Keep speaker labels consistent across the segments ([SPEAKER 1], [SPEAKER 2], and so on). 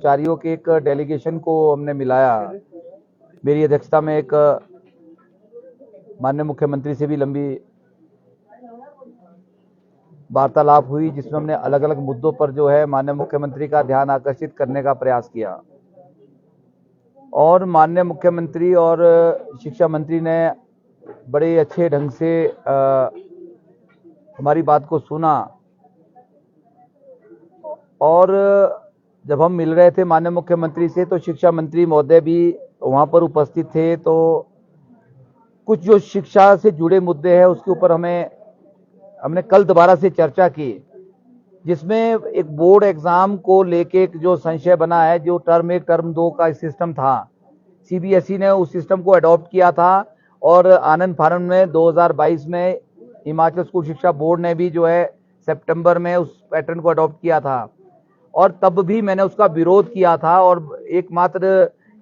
[SPEAKER 1] कर्मचारियों के एक डेलीगेशन को हमने मिलाया। मेरी अध्यक्षता में एक माननीय मुख्यमंत्री से भी लंबी वार्तालाप हुई, जिसमें हमने अलग अलग मुद्दों पर जो है माननीय मुख्यमंत्री का ध्यान आकर्षित करने का प्रयास किया और माननीय मुख्यमंत्री और शिक्षा मंत्री ने बड़े अच्छे ढंग से हमारी बात को सुना। और जब हम मिल रहे थे माननीय मुख्यमंत्री से तो शिक्षा मंत्री महोदय भी वहां पर उपस्थित थे, तो कुछ जो शिक्षा से जुड़े मुद्दे हैं उसके ऊपर हमने कल दोबारा से चर्चा की, जिसमें एक बोर्ड एग्जाम को लेके जो संशय बना है, जो टर्म 1 टर्म 2 का सिस्टम था, सीबीएसई ने उस सिस्टम को अडॉप्ट किया था और आनंद फानंद में 2022 में हिमाचल स्कूल शिक्षा बोर्ड ने भी जो है सितंबर में उस पैटर्न को अडॉप्ट किया था और तब भी मैंने उसका विरोध किया था। और एकमात्र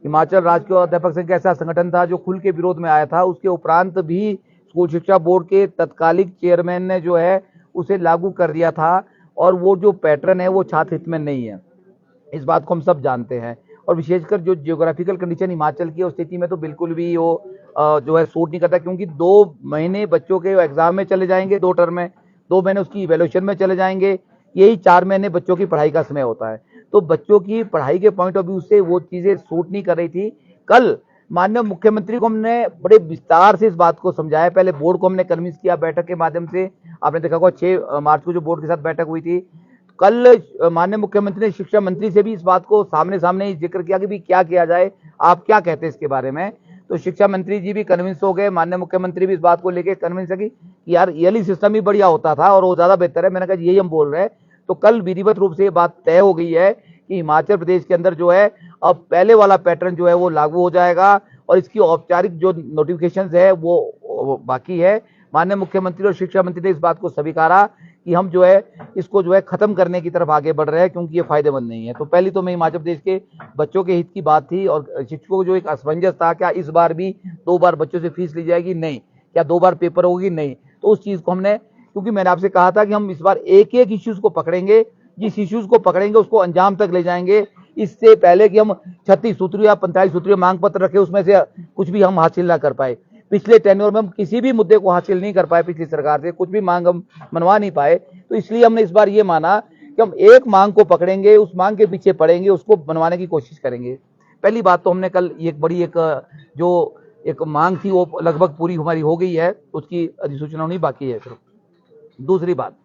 [SPEAKER 1] हिमाचल राज्य के अध्यापक संघ का ऐसा संगठन था जो खुल के विरोध में आया था। उसके उपरांत भी स्कूल शिक्षा बोर्ड के तत्कालिक चेयरमैन ने जो है उसे लागू कर दिया था और वो जो पैटर्न है वो छात्र हित में नहीं है, इस बात को हम सब जानते हैं। और विशेषकर जो जियोग्राफिकल कंडीशन हिमाचल की स्थिति में तो बिल्कुल भी वो जो है सूट नहीं करता, क्योंकि 2 महीने बच्चों के एग्जाम में चले जाएंगे, 2 टर्म में 2 महीने उसकी इवैल्यूएशन में चले जाएंगे, यही 4 महीने बच्चों की पढ़ाई का समय होता है। तो बच्चों की पढ़ाई के पॉइंट ऑफ व्यू से वो चीजें सूट नहीं कर रही थी। कल माननीय मुख्यमंत्री को हमने बड़े विस्तार से इस बात को समझाया। पहले बोर्ड को हमने कन्विंस किया बैठक के माध्यम से, आपने देखा होगा 6 मार्च को जो बोर्ड के साथ बैठक हुई थी। कल माननीय मुख्यमंत्री ने शिक्षा मंत्री से भी इस बात को सामने सामने जिक्र किया कि भी क्या किया जाए, आप क्या कहते हैं इसके बारे में। तो शिक्षा मंत्री जी भी कन्विंस हो गए, माननीय मुख्यमंत्री भी इस बात को लेकर कन्विंस है कि यार ईयरली सिस्टम ही बढ़िया होता था और वो ज्यादा बेहतर है। मैंने कहा यही हम बोल रहे हैं। तो कल विधिवत रूप से ये बात तय हो गई है कि हिमाचल प्रदेश के अंदर जो है अब पहले वाला पैटर्न जो है वो लागू हो जाएगा और इसकी औपचारिक जो नोटिफिकेशन है वो बाकी है। माननीय मुख्यमंत्री और शिक्षा मंत्री ने इस बात को स्वीकारा कि हम जो है इसको जो है खत्म करने की तरफ आगे बढ़ रहे हैं, क्योंकि ये फायदेमंद नहीं है। तो पहली तो मैं हिमाचल प्रदेश के बच्चों के हित की बात थी और शिक्षकों को जो एक असमंजस था, क्या इस बार भी 2 बार बच्चों से फीस ली जाएगी, नहीं, क्या 2 बार पेपर होगी, नहीं। तो उस चीज को हमने, क्योंकि मैंने आपसे कहा था कि हम इस बार एक एक इश्यूज को पकड़ेंगे, जिस इश्यूज को पकड़ेंगे उसको अंजाम तक ले जाएंगे। इससे पहले कि हम 36 सूत्रीय या 45 सूत्रीय मांग पत्र रखे उसमें से कुछ भी हम हासिल ना कर पाए। पिछले टेन्योर में हम किसी भी मुद्दे को हासिल नहीं कर पाए, पिछली सरकार से कुछ भी मांग हम मनवा नहीं पाए। तो इसलिए हमने इस बार ये माना कि हम एक मांग को पकड़ेंगे, उस मांग के पीछे पड़ेंगे, उसको बनवाने की कोशिश करेंगे। पहली बात तो हमने कल एक बड़ी जो एक मांग थी वो लगभग पूरी हमारी हो गई है, उसकी अधिसूचना होनी बाकी है। फिर दूसरी बात,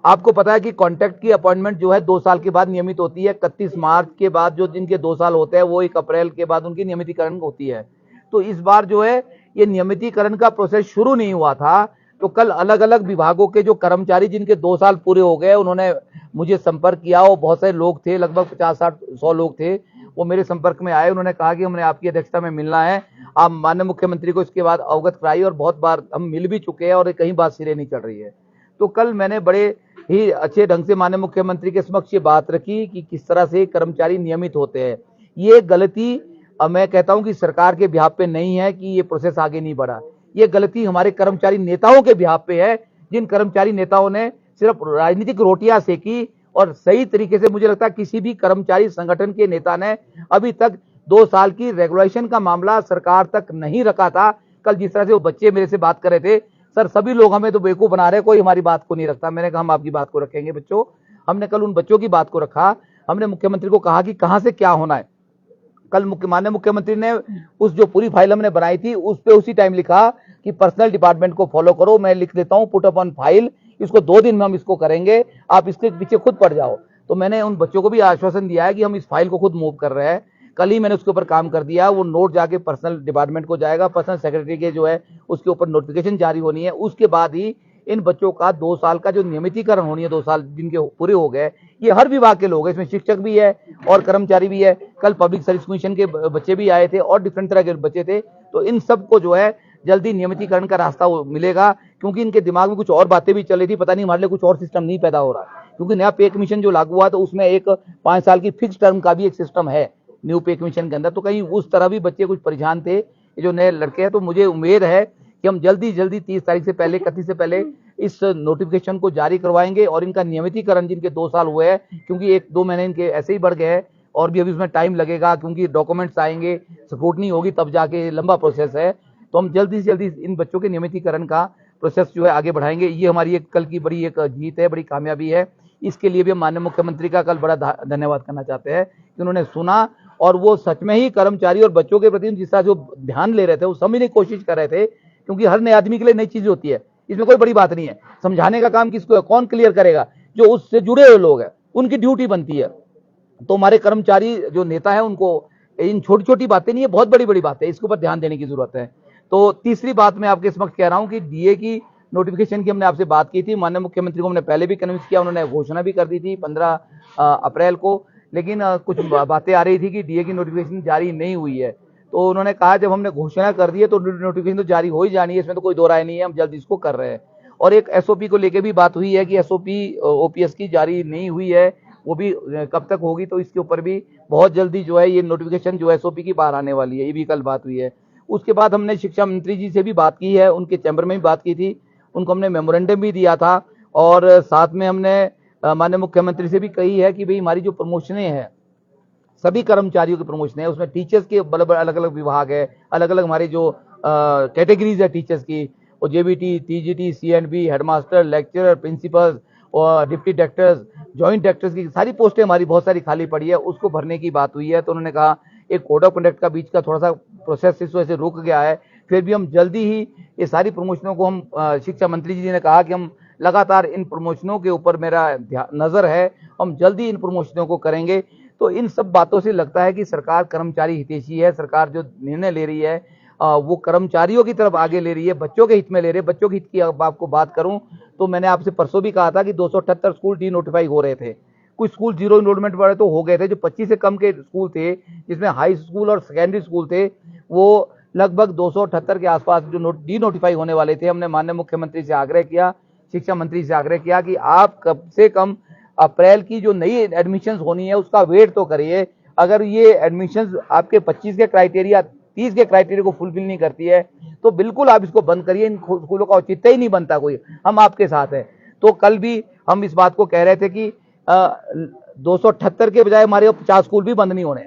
[SPEAKER 1] आपको पता है कि कॉन्ट्रैक्ट की अपॉइंटमेंट जो है 2 साल के बाद नियमित होती है। 31 मार्च के बाद जो जिनके 2 साल होते हैं वो 1 अप्रैल के बाद उनकी नियमितीकरण होती है। तो इस बार जो है ये नियमितीकरण का प्रोसेस शुरू नहीं हुआ था। तो कल अलग अलग विभागों के जो कर्मचारी जिनके 2 साल पूरे हो गए उन्होंने मुझे संपर्क किया। वो बहुत सारे लोग थे, लगभग 50-60-100 लोग थे, वो मेरे संपर्क में आए। उन्होंने कहा कि हमने आपकी अध्यक्षता में मिलना है, आप माननीय मुख्यमंत्री को इसके बाद अवगत कराइए। और बहुत बार हम मिल भी चुके हैं और कहीं बात सिरे नहीं चढ़ रही है। तो कल मैंने बड़े ही अच्छे ढंग से माननीय मुख्यमंत्री के समक्ष ये बात रखी कि किस तरह से कर्मचारी नियमित होते हैं। ये गलती मैं कहता हूं कि सरकार के बिहाफ पे नहीं है कि ये प्रोसेस आगे नहीं बढ़ा, ये गलती हमारे कर्मचारी नेताओं के बिहाफ पे है, जिन कर्मचारी नेताओं ने सिर्फ राजनीतिक रोटियां सेकी और सही तरीके से, मुझे लगता है किसी भी कर्मचारी संगठन के नेता ने अभी तक 2 साल की रेगुलेशन का मामला सरकार तक नहीं रखा था। कल जिस तरह से वो बच्चे मेरे से बात कर रहे थे, सर सभी लोग हमें तो बेवकूफ बना रहे, कोई हमारी बात को नहीं रखता। मैंने कहा हम आपकी बात को रखेंगे बच्चों। हमने कल उन बच्चों की बात को रखा। हमने मुख्यमंत्री को कहा कि कहां से क्या होना है। कल माननीय मुख्यमंत्री ने उस जो पूरी फाइल हमने बनाई थी उस पे उसी टाइम लिखा कि पर्सनल डिपार्टमेंट को फॉलो करो। मैं लिख देता हूं पुट अप ऑन फाइल, इसको 2 दिन में हम इसको करेंगे, आप इसके पीछे खुद पड़ जाओ। तो मैंने उन बच्चों को भी आश्वासन दिया है कि हम इस फाइल को खुद मूव कर रहे हैं। कल ही मैंने उसके ऊपर काम कर दिया। वो नोट जाके पर्सनल डिपार्टमेंट को जाएगा, पर्सनल सेक्रेटरी के जो है उसके ऊपर नोटिफिकेशन जारी होनी है। उसके बाद ही इन बच्चों का 2 साल का जो नियमितीकरण होनी है, 2 साल जिनके पूरे हो गए, ये हर विभाग के लोग हैं, इसमें शिक्षक भी है और कर्मचारी भी है। कल पब्लिक सर्विस कमीशन के बच्चे भी आए थे और डिफरेंट तरह के बच्चे थे। तो इन सबको जो है जल्दी नियमितीकरण का रास्ता मिलेगा, क्योंकि इनके दिमाग में कुछ और बातें भी चल रही थी, पता नहीं हमारे लिए कुछ और सिस्टम नहीं पैदा हो रहा, क्योंकि नया पे कमीशन जो लागू हुआ तो उसमें एक 5 साल की फिक्स टर्म का भी एक सिस्टम है न्यू पे कमीशन के अंदर। तो कहीं उस तरह भी बच्चे कुछ परेशान थे, ये जो नए लड़के हैं। तो मुझे उम्मीद है कि हम जल्दी 30 तारीख से पहले, 31 से पहले इस नोटिफिकेशन को जारी करवाएंगे और इनका नियमितीकरण जिनके 2 साल हुए हैं, क्योंकि 1-2 महीने इनके ऐसे ही बढ़ गए हैं, और भी अभी उसमें टाइम लगेगा क्योंकि डॉक्यूमेंट्स आएंगे, स्क्रूटनी होगी, तब जाके लंबा प्रोसेस है। तो हम जल्दी से जल्दी इन बच्चों के नियमितीकरण का प्रोसेस जो है आगे बढ़ाएंगे। ये हमारी एक कल की बड़ी एक जीत है, बड़ी कामयाबी है। इसके लिए भी हम माननीय मुख्यमंत्री का कल बड़ा धन्यवाद करना चाहते हैं कि उन्होंने सुना और वो सच में ही कर्मचारी और बच्चों के प्रति जिस तरह जो ध्यान ले रहे थे वो समझने की कोशिश कर रहे थे, क्योंकि हर नए आदमी के लिए नई चीज होती है, इसमें कोई बड़ी बात नहीं है। समझाने का काम किसको है, कौन क्लियर करेगा, जो उससे जुड़े हुए लोग हैं, उनकी ड्यूटी बनती है। तो हमारे कर्मचारी जो नेता है उनको इन छोटी छोटी बातें नहीं है, बहुत बड़ी बड़ी बातें, इसके ऊपर ध्यान देने की जरूरत है। तो तीसरी बात मैं आपके समक्ष कह रहा हूं कि डीए की नोटिफिकेशन की हमने आपसे बात की थी, माननीय मुख्यमंत्री को हमने पहले भी कन्विंस किया, उन्होंने घोषणा भी कर दी थी 15 अप्रैल को, लेकिन कुछ बातें आ रही थी कि डीए की नोटिफिकेशन जारी नहीं हुई है। तो उन्होंने कहा जब हमने घोषणा कर दी है तो नोटिफिकेशन तो जारी हो ही जानी है, इसमें तो कोई दो राय नहीं है, हम जल्द इसको कर रहे हैं। और एक एसओपी को लेकर भी बात हुई है कि एसओपी ओपीएस की जारी नहीं हुई है, वो भी कब तक होगी, तो इसके ऊपर भी बहुत जल्दी जो है ये नोटिफिकेशन जो एसओपी की बाहर आने वाली है, ये भी कल बात हुई है। उसके बाद हमने शिक्षा मंत्री जी से भी बात की है, उनके चैम्बर में भी बात की थी, उनको हमने मेमोरेंडम भी दिया था और साथ में हमने माननीय मुख्यमंत्री से भी कही है कि भाई हमारी जो प्रमोशनें हैं, सभी कर्मचारियों की प्रमोशन है, उसमें टीचर्स के अलग अलग विभाग है, अलग अलग हमारे जो कैटेगरीज है टीचर्स की, और JBT, TGT, CNB, headmaster, lecturer, principal और डिप्टी डायरेक्टर्स, जॉइंट डायरेक्टर्स की सारी पोस्टें हमारी बहुत सारी खाली पड़ी है, उसको भरने की बात हुई है। तो उन्होंने कहा एक कोड ऑफ कंडक्ट का बीच का थोड़ा सा प्रोसेस इस वजह से रुक गया है, फिर भी हम जल्दी ही ये सारी प्रमोशनों को हम शिक्षा मंत्री जी ने कहा कि हम लगातार इन प्रमोशनों के ऊपर मेरा नजर है, हम जल्दी इन प्रमोशनों को करेंगे। तो इन सब बातों से लगता है कि सरकार कर्मचारी हितैषी है, सरकार जो निर्णय ले रही है वो कर्मचारियों की तरफ आगे ले रही है, बच्चों के हित में ले रही है। बच्चों के हित की आपको बात करूं तो मैंने आपसे परसों भी कहा था कि 278 स्कूल डी नोटिफाई हो रहे थे, कुछ स्कूल जीरो इनरोलमेंट वाले तो हो गए थे, जो 25 से कम के स्कूल थे जिसमें हाई स्कूल और सेकेंडरी स्कूल थे, वो लगभग 278 के आसपास जो डी नोटिफाई होने वाले थे। हमने माननीय मुख्यमंत्री से आग्रह किया, शिक्षा मंत्री से आग्रह किया कि आप कम से कम अप्रैल की जो नई एडमिशन होनी है उसका वेट तो करिए। अगर ये एडमिशन आपके 25 के क्राइटेरिया 30 के क्राइटेरिया को फुलफिल नहीं करती है तो बिल्कुल आप इसको बंद करिए, इन स्कूलों का औचित्य ही नहीं बनता कोई, हम आपके साथ हैं। तो कल भी हम इस बात को कह रहे थे कि 278 के बजाय हमारे 50 स्कूल भी बंद नहीं होने।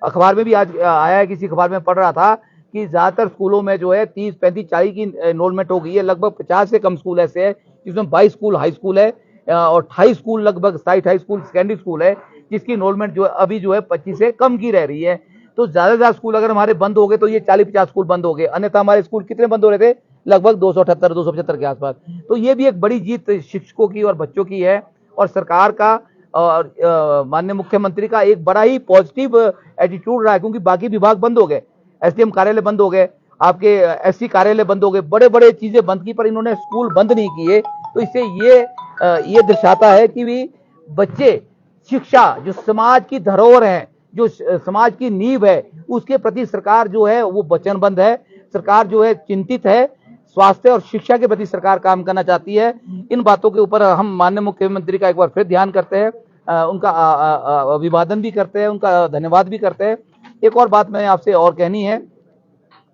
[SPEAKER 1] अखबार में भी आज आया है, किसी अखबार में पढ़ रहा था कि ज्यादातर स्कूलों में जो है 30, 35, 40 की एनरोलमेंट हो गई है, लगभग 50 से कम स्कूल ऐसे है जिसमें 22 स्कूल हाई स्कूल है और 28 स्कूल लगभग 28 स्कूल सेकेंडरी स्कूल है जिसकी एनरोलमेंट जो है अभी जो है 25 से कम की रह रही है। तो ज्यादा से ज्यादा स्कूल अगर हमारे बंद हो गए तो ये 40-50 स्कूल बंद हो गए, अन्यथा हमारे स्कूल कितने बंद हो रहे थे, लगभग 278-275 के आसपास। तो ये भी एक बड़ी जीत शिक्षकों की और बच्चों की है और सरकार का और माननीय मुख्यमंत्री का एक बड़ा ही पॉजिटिव एटीट्यूड रहा है, क्योंकि बाकी विभाग बंद हो गए, एसडीएम कार्यालय बंद हो गए, आपके एससी कार्यालय बंद हो गए, बड़े बड़े चीजें बंद की, पर इन्होंने स्कूल बंद नहीं किए। तो इससे ये दर्शाता है कि भी बच्चे शिक्षा जो समाज की धरोहर है, जो समाज की नींव है, उसके प्रति सरकार जो है वो वचनबद्ध है। सरकार जो है चिंतित है, स्वास्थ्य और शिक्षा के प्रति सरकार काम करना चाहती है। इन बातों के ऊपर हम माननीय मुख्यमंत्री का एक बार फिर ध्यान करते हैं, उनका अभिवादन भी करते हैं, उनका धन्यवाद भी करते हैं। एक और बात मैंने आपसे और कहनी है,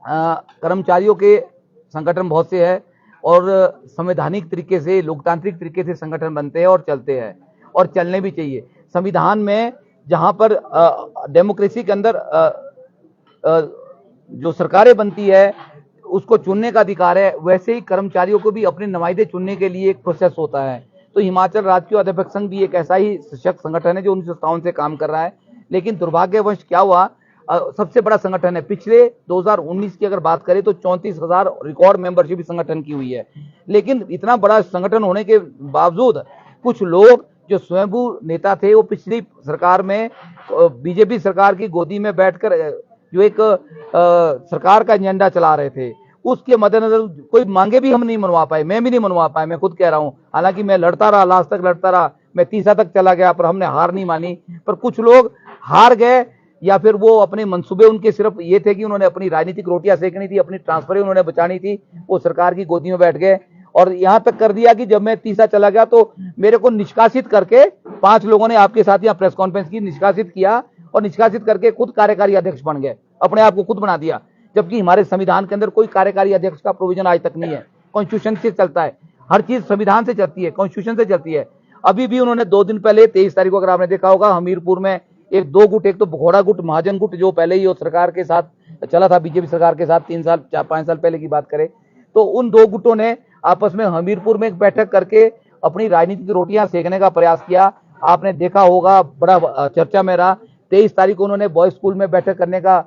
[SPEAKER 1] कर्मचारियों के संगठन बहुत से है और संवैधानिक तरीके से, लोकतांत्रिक तरीके से संगठन बनते हैं और चलते हैं और चलने भी चाहिए। संविधान में जहां पर डेमोक्रेसी के अंदर जो सरकारें बनती है उसको चुनने का अधिकार है, वैसे ही कर्मचारियों को भी अपने नुमाइंदे चुनने के लिए एक प्रोसेस होता है। तो हिमाचल राज्य अध्यापक संघ भी एक ऐसा ही सशक्त संगठन है जो 1957 से काम कर रहा है, लेकिन दुर्भाग्यवश क्या हुआ, सबसे बड़ा संगठन है। पिछले 2019 की अगर बात करें तो 34,000 रिकॉर्ड मेंबरशिप इस संगठन की हुई है, लेकिन इतना बड़ा संगठन होने के बावजूद कुछ लोग जो स्वयंभू नेता थे वो पिछली सरकार में बीजेपी सरकार की गोदी में बैठकर जो एक सरकार का एजेंडा चला रहे थे, उसके मद्देनजर कोई मांगे भी हम नहीं मनवा पाए, मैं भी नहीं मनवा पाया, मैं खुद कह रहा हूं। हालांकि मैं लड़ता रहा, लास्ट तक लड़ता रहा, मैं तीसरा तक चला गया, पर हमने हार नहीं मानी। पर कुछ लोग हार गए या फिर वो अपने मंसूबे उनके सिर्फ ये थे कि उन्होंने अपनी राजनीतिक रोटियां सेकनी थी, अपनी ट्रांसफर उन्होंने बचानी थी, वो सरकार की गोदी में बैठ गए और यहां तक कर दिया कि जब मैं तीसरा चला गया तो मेरे को निष्कासित करके 5 लोगों ने आपके साथ यहाँ प्रेस कॉन्फ्रेंस की, निष्कासित किया और निष्कासित करके खुद कार्यकारी अध्यक्ष बन गए, अपने आप को खुद बना दिया, जबकि हमारे संविधान के अंदर कोई कार्यकारी अध्यक्ष का प्रोविजन आज तक नहीं है। कॉन्स्टिट्यूशन से चलता है, हर चीज संविधान से चलती है, कॉन्स्टिट्यूशन से चलती है। अभी भी उन्होंने 2 दिन पहले 23 तारीख को, अगर आपने देखा होगा, हमीरपुर में एक दो गुट, एक तो घोड़ा गुट, महाजन गुट, जो पहले ही सरकार के साथ चला था, बीजेपी सरकार के साथ 3 साल 5 साल पहले की बात करें तो उन दो गुटों ने आपस में हमीरपुर में एक बैठक करके अपनी राजनीतिक रोटियां सेकने का प्रयास किया। आपने देखा होगा, बड़ा चर्चा में रहा। 23 तारीख को उन्होंने बॉयज स्कूल में बैठक करने का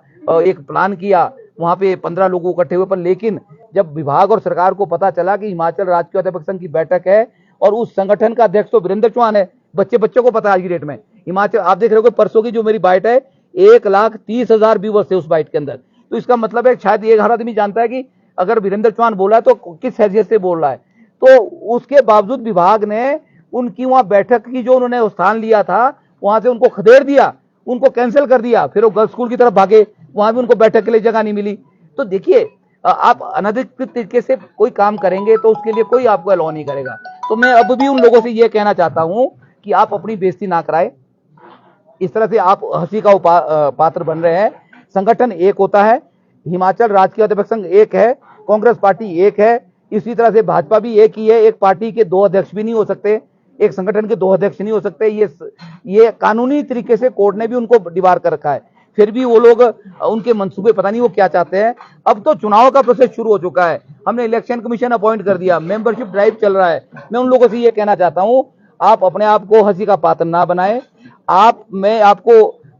[SPEAKER 1] एक प्लान किया, वहां पे 15 लोग इकट्ठे हुए, पर लेकिन जब विभाग और सरकार को पता चला कि हिमाचल राज्य अध्यापक संघ की बैठक है और उस संगठन का अध्यक्ष तो वीरेंद्र चौहान है, बच्चों को पता है आज की डेट में हिमाचल, आप देख रहे हो परसों की जो मेरी बाइट है 1,30,000 व्यूवर्स है उस बाइट के अंदर। तो इसका मतलब है शायद ये हर आदमी जानता है कि अगर वीरेंद्र चौहान बोला है तो किस हैसियत से बोल रहा है। तो उसके बावजूद विभाग ने उनकी वहां बैठक की जो उन्होंने स्थान लिया था वहां से उनको खदेड़ दिया, उनको कैंसिल कर दिया। फिर वो गर्ल्स स्कूल की तरफ भागे, वहां भी उनको बैठक के लिए जगह नहीं मिली। तो देखिए, आप अनधिकृत तरीके से कोई काम करेंगे तो उसके लिए कोई आपको अलाउ नहीं करेगा। तो मैं अब भी उन लोगों से यह कहना चाहता हूं कि आप अपनी बेइज्जती ना कराएं, इस तरह से आप हंसी का पात्र बन रहे हैं। संगठन एक होता है, हिमाचल राज्य अध्यापक संघ एक है, कांग्रेस पार्टी एक है, इसी तरह से भाजपा भी एक ही है। एक पार्टी के दो अध्यक्ष भी नहीं हो सकते, एक संगठन के दो अध्यक्ष नहीं हो सकते। ये कानूनी तरीके से कोर्ट ने भी उनको दीवार कर रखा है, फिर भी वो लोग, उनके मंसूबे पता नहीं वो क्या चाहते हैं। अब तो चुनाव का प्रोसेस शुरू हो चुका है, हमने इलेक्शन कमीशन अपॉइंट कर दिया, मेंबरशिप ड्राइव चल रहा है। मैं उन लोगों से ये कहना चाहता हूं, आप अपने आप को हंसी का पात्र ना बनाएं। मैं आपको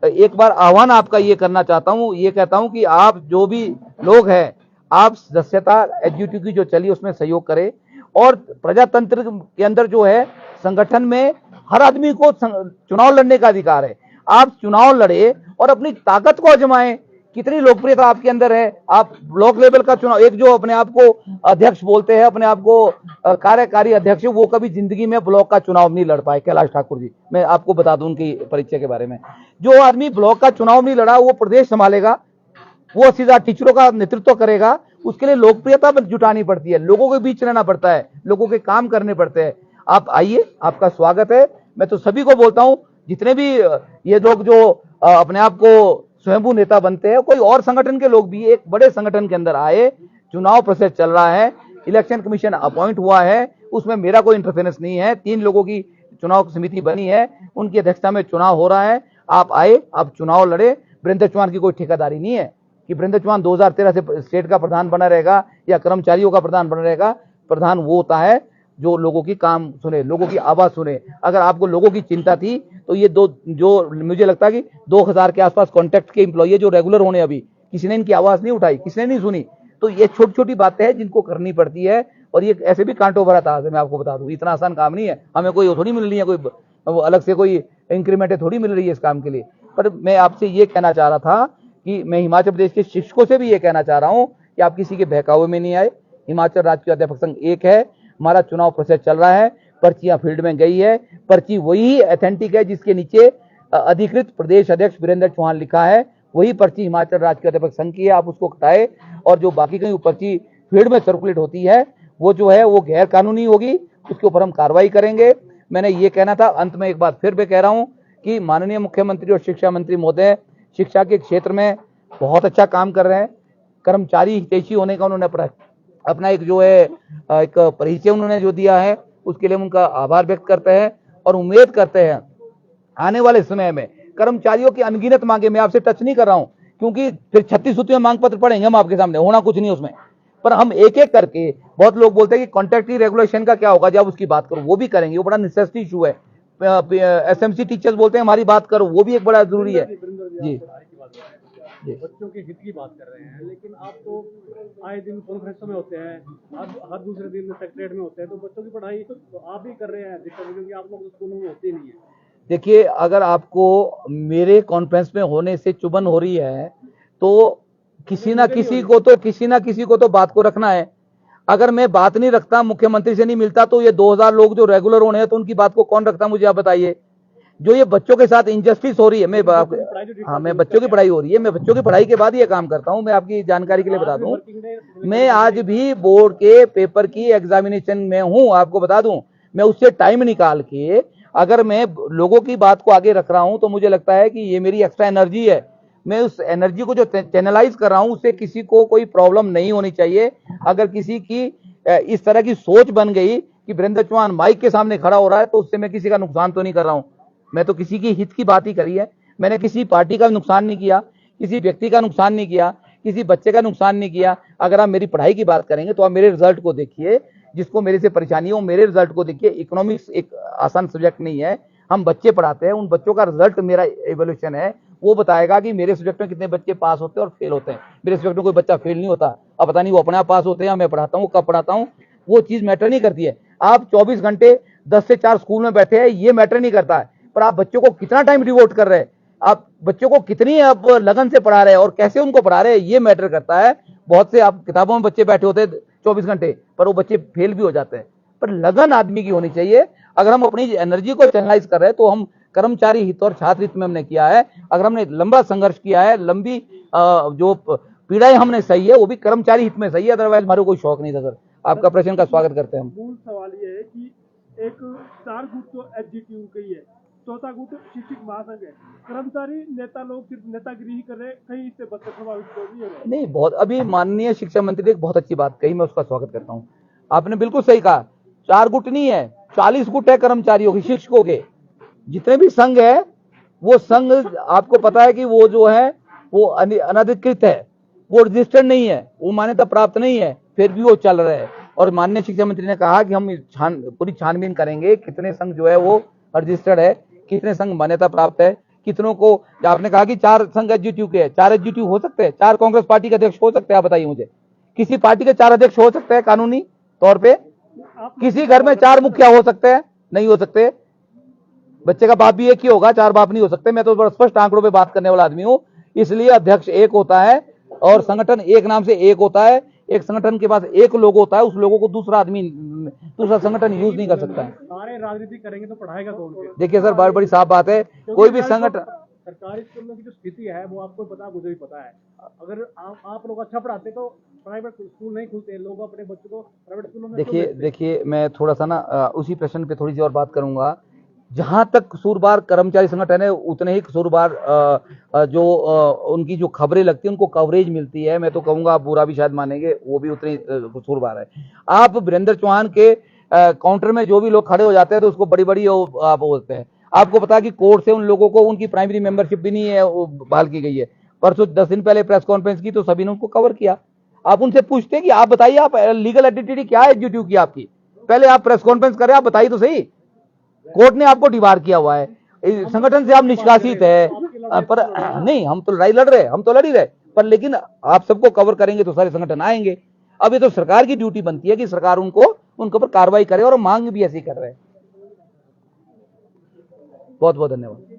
[SPEAKER 1] एक बार आह्वान आपका ये करना चाहता हूं, ये कहता हूं कि आप जो भी लोग हैं, आप सदस्यता एसजीटीयू की जो चली उसमें सहयोग करें। और प्रजातंत्र के अंदर जो है, संगठन में हर आदमी को चुनाव लड़ने का अधिकार है। आप चुनाव लड़े और अपनी ताकत को आजमाएं। कितनी लोकप्रियता आपके अंदर है, आप ब्लॉक लेवल का चुनाव, एक जो अपने आप को अध्यक्ष बोलते हैं, अपने आप को कार्यकारी अध्यक्ष, वो कभी जिंदगी में ब्लॉक का चुनाव नहीं लड़ पाए, कैलाश ठाकुर जी। मैं आपको बता दूं उनकी परिचय के बारे में। जो आदमी ब्लॉक का चुनाव नहीं लड़ा वो प्रदेश संभालेगा, वो सीधा टीचरों का नेतृत्व करेगा। उसके लिए लोकप्रियता जुटानी पड़ती है, लोगों के बीच रहना पड़ता है, लोगों के काम करने पड़ते हैं। आप आइए, आपका स्वागत है। मैं तो सभी को बोलता हूं, जितने भी ये लोग जो अपने आप को स्वयंभू नेता बनते हैं, कोई और संगठन के लोग भी एक बड़े संगठन के अंदर आए। चुनाव प्रोसेस चल रहा है, इलेक्शन कमीशन अपॉइंट हुआ है, उसमें मेरा कोई इंटरफेरेंस नहीं है। 3 लोगों की चुनाव समिति बनी है, उनकी अध्यक्षता में चुनाव हो रहा है। आप आए, आप चुनाव लड़े। वीरेंद्र चौहान की कोई ठेकेदारी नहीं है कि वीरेंद्र चौहान 2013 से स्टेट का प्रधान बना रहेगा या कर्मचारियों का प्रधान बना रहेगा। प्रधान वो होता है जो लोगों की काम सुने, लोगों की आवाज सुने। अगर आपको लोगों की चिंता थी तो ये जो मुझे लगता है कि 2000 के आसपास कॉन्ट्रैक्ट के एम्प्लॉई जो रेगुलर होने, अभी किसी ने इनकी आवाज नहीं उठाई, किसी ने नहीं सुनी। तो ये छोटी छोटी बातें हैं जिनको करनी पड़ती है, और ये ऐसे भी कांटो भरा था। मैं आपको बता दूं, इतना आसान काम नहीं है। हमें कोई थोड़ी मिल रही है, कोई अलग से कोई इंक्रीमेंट थोड़ी मिल रही है इस काम के लिए। पर मैं आपसे ये कहना चाह रहा था कि मैं हिमाचल प्रदेश के शिक्षकों से भी ये कहना चाह रहा हूं कि आप किसी के बहकावे में नहीं आए। हिमाचल राज्य अध्यापक संघ एक है, हमारा चुनाव प्रोसेस चल रहा है, पर्चियां फील्ड में गई है, पर्ची वही ऑथेंटिक है जिसके नीचे अधिकृत प्रदेश अध्यक्ष वीरेंद्र चौहान लिखा है, वही पर्ची हिमाचल राज्य अध्यापक संघ की है। आप उसको हटाए, और जो बाकी कहीं पर्ची फील्ड में सर्कुलेट होती है वो जो है वो गैर कानूनी होगी, उसके ऊपर हम कार्रवाई करेंगे। मैंने ये कहना था। अंत में एक बात फिर मैं कह रहा हूं कि माननीय मुख्यमंत्री और शिक्षा मंत्री महोदय शिक्षा के क्षेत्र में बहुत अच्छा काम कर रहे हैं। कर्मचारी हितैषी होने का उन्होंने अपना एक जो है एक परिचय उन्होंने जो दिया है, उसके लिए उनका आभार व्यक्त करते हैं और उम्मीद करते हैं आने वाले समय में कर्मचारियों की अनगिनत मांगे, मैं आपसे टच नहीं कर रहा हूं क्योंकि फिर 36 सूत्रीय मांग पत्र पढ़ेंगे हम आपके सामने, होना कुछ नहीं उसमें, पर हम एक एक करके, बहुत लोग बोलते हैं कि कॉन्ट्रैक्ट रेगुलेशन का क्या होगा, जब उसकी बात करो वो भी करेंगे, वो बड़ा नेसेसिटी इशू है। एसएमसी टीचर्स बोलते हैं हमारी बात करो, वो भी एक बड़ा जरूरी है। जी,
[SPEAKER 2] बच्चों के हित की बात कर रहे हैं, लेकिन आप तो आए दिन कॉन्फ्रेंस में होते हैं, हर दूसरे दिन सेक्रेटरीट में होते हैं, तो बच्चों की पढ़ाई तो आप ही कर रहे हैं दिक्कत, क्योंकि आप लोग स्कूलों में होते ही नहीं है।
[SPEAKER 1] देखिए, अगर आपको मेरे कॉन्फ्रेंस में होने से चुभन हो रही है तो किसी ना किसी को तो बात को रखना है। अगर मैं बात नहीं रखता, मुख्यमंत्री से नहीं मिलता, तो ये 2000 लोग जो रेगुलर होने हैं तो उनकी बात को कौन रखता, मुझे आप बताइए। जो ये बच्चों के साथ इंजस्टिस हो रही है, मैं बच्चों की पढ़ाई हो रही है, मैं बच्चों की पढ़ाई के बाद ये काम करता हूं। मैं आपकी जानकारी के लिए बता दूं, मैं आज भी बोर्ड के पेपर की एग्जामिनेशन में हूं, आपको बता दूं। मैं उससे टाइम निकाल के अगर मैं लोगों की बात को आगे रख रहा हूं तो मुझे लगता है कि ये मेरी एक्स्ट्रा एनर्जी है। मैं उस एनर्जी को जो चैनलाइज कर रहा हूं उससे किसी को कोई प्रॉब्लम नहीं होनी चाहिए। अगर किसी की इस तरह की सोच बन गई कि वीरेंद्र चौहान माइक के सामने खड़ा हो रहा है तो उससे मैं किसी का नुकसान तो नहीं कर रहा हूं, मैं तो किसी की हित की बात ही करी है। मैंने किसी पार्टी का नुकसान नहीं किया, किसी व्यक्ति का नुकसान नहीं किया, किसी बच्चे का नुकसान नहीं किया। अगर आप मेरी पढ़ाई की बात करेंगे तो आप मेरे रिजल्ट को देखिए, जिसको मेरे से परेशानी हो मेरे रिजल्ट को देखिए। इकोनॉमिक्स एक आसान सब्जेक्ट नहीं है, हम बच्चे पढ़ाते हैं, उन बच्चों का रिजल्ट मेरा एवोल्यूशन है, वो बताएगा कि मेरे सब्जेक्ट में कितने बच्चे पास होते हैं और फेल होते हैं। मेरे सब्जेक्ट में कोई बच्चा फेल नहीं होता, अब पता नहीं वो अपने आप पास होते हैं या मैं पढ़ाता हूँ, कब पढ़ाता हूँ, वो चीज मैटर नहीं करती है। आप 24 घंटे 10 से 4 स्कूल में बैठे हैं, ये मैटर नहीं करता है, पर आप बच्चों को कितना टाइम डिवोट कर रहे हैं, आप बच्चों को कितनी आप लगन से पढ़ा रहे हैं और कैसे उनको पढ़ा रहे हैं, ये मैटर करता है। बहुत से आप किताबों में बच्चे बैठे होते हैं 24 घंटे, पर वो बच्चे फेल भी हो जाते हैं। पर लगन आदमी की होनी चाहिए। अगर हम अपनी एनर्जी को चैनलाइज कर रहे हैं तो हम कर्मचारी हित और छात्र हित में हमने किया है। अगर हमने लंबा संघर्ष किया है, लंबी जो पीड़ाएं हमने सही है, वो भी कर्मचारी हित में सही है, अदरवाइज हमारे कोई शौक नहीं था। सर, आपका प्रश्न का स्वागत करते हैं हम।
[SPEAKER 2] मूल सवाल ये है कि एक 4 गुट तो एचजीटीयू का ही है, चौथा गुट शिक्षक महासंघ है, कर्मचारी नेता लोग सिर्फ नेतागिरी ही कर रहे हैं, कहीं इससे बच्चे प्रभावित तो नहीं हो रहे?
[SPEAKER 1] नहीं, बहुत अभी माननीय शिक्षा मंत्री ने एक बहुत अच्छी बात कही, मैं उसका स्वागत करता हूँ। आपने बिल्कुल सही कहा, 4 गुट नहीं है, 40 गुट है कर्मचारियों के, शिक्षकों के। जितने भी संघ है, वो संघ आपको पता है कि वो जो है वो अनधिकृत है, वो रजिस्टर्ड नहीं है, वो मान्यता प्राप्त नहीं है, फिर भी वो चल रहे हैं। और माननीय शिक्षा मंत्री ने कहा कि हम पूरी छानबीन करेंगे, कितने संघ जो है वो रजिस्टर्ड है, कितने संघ मान्यता प्राप्त है, कितनों को। आपने कहा कि 4 संघ एचजीटीयू के हैं, 4 एचजीटीयू हो सकते हैं, 4 कांग्रेस पार्टी के अध्यक्ष हो सकते हैं? आप बताइए मुझे, किसी पार्टी के 4 अध्यक्ष हो सकते हैं कानूनी तौर पे? किसी घर में 4 मुखिया हो सकते हैं? नहीं हो सकते। बच्चे का बाप भी एक ही होगा, 4 बाप नहीं हो सकते। मैं तो बड़ा स्पष्ट आंकड़ों पे बात करने वाला आदमी हूं। इसलिए अध्यक्ष एक होता है और संगठन एक नाम से एक होता है। एक संगठन के पास एक लोगो होता है, उस लोगों को दूसरा आदमी, दूसरा संगठन यूज नहीं कर सकता है।
[SPEAKER 2] सारे राजनीति करेंगे तो पढ़ाएगा कौन?
[SPEAKER 1] देखिए सर, बहुत बड़ी साफ बात है, कोई भी संगठन।
[SPEAKER 2] सरकारी स्कूलों की जो स्थिति है वो आपको पता, मुझे भी पता है। अगर आप लोग अच्छा पढ़ाते तो प्राइवेट स्कूल नहीं खुलते, लोग अपने बच्चों को प्राइवेट स्कूलों में।
[SPEAKER 1] देखिए मैं थोड़ा सा ना उसी प्रश्न पे थोड़ी सी और बात करूंगा। जहां तक कसूरवार कर्मचारी संगठन है, उतने ही कसूरवार जो उनकी जो खबरें लगती है, उनको कवरेज मिलती है। मैं तो कहूंगा, आप बुरा भी शायद मानेंगे, वो भी उतनी कसूरवार है। आप वीरेंद्र चौहान के काउंटर में जो भी लोग खड़े हो जाते हैं तो उसको बड़ी बड़ी आप बोलते हैं। आपको पता है कि कोर्ट से उन लोगों को उनकी प्राइमरी मेंबरशिप भी नहीं है, वो बहाल की गई है। परसों 10 दिन पहले प्रेस कॉन्फ्रेंस की तो सभी ने उनको कवर किया। आप उनसे पूछते हैं कि आप बताइए, आप लीगल आइडेंटिटी क्या है एचजीटीयू की आपकी? पहले आप प्रेस कॉन्फ्रेंस करें, आप बताइए तो सही। कोर्ट ने आपको डिबार किया हुआ है, संगठन से आप निष्कासित है, पर नहीं, हम तो लड़ाई लड़ रहे हैं, हम तो लड़ ही रहे, पर लेकिन आप सबको कवर करेंगे तो सारे संगठन आएंगे। अब ये तो सरकार की ड्यूटी बनती है कि सरकार उनके ऊपर कार्रवाई करे, और मांग भी ऐसी कर रहे हैं। बहुत बहुत धन्यवाद।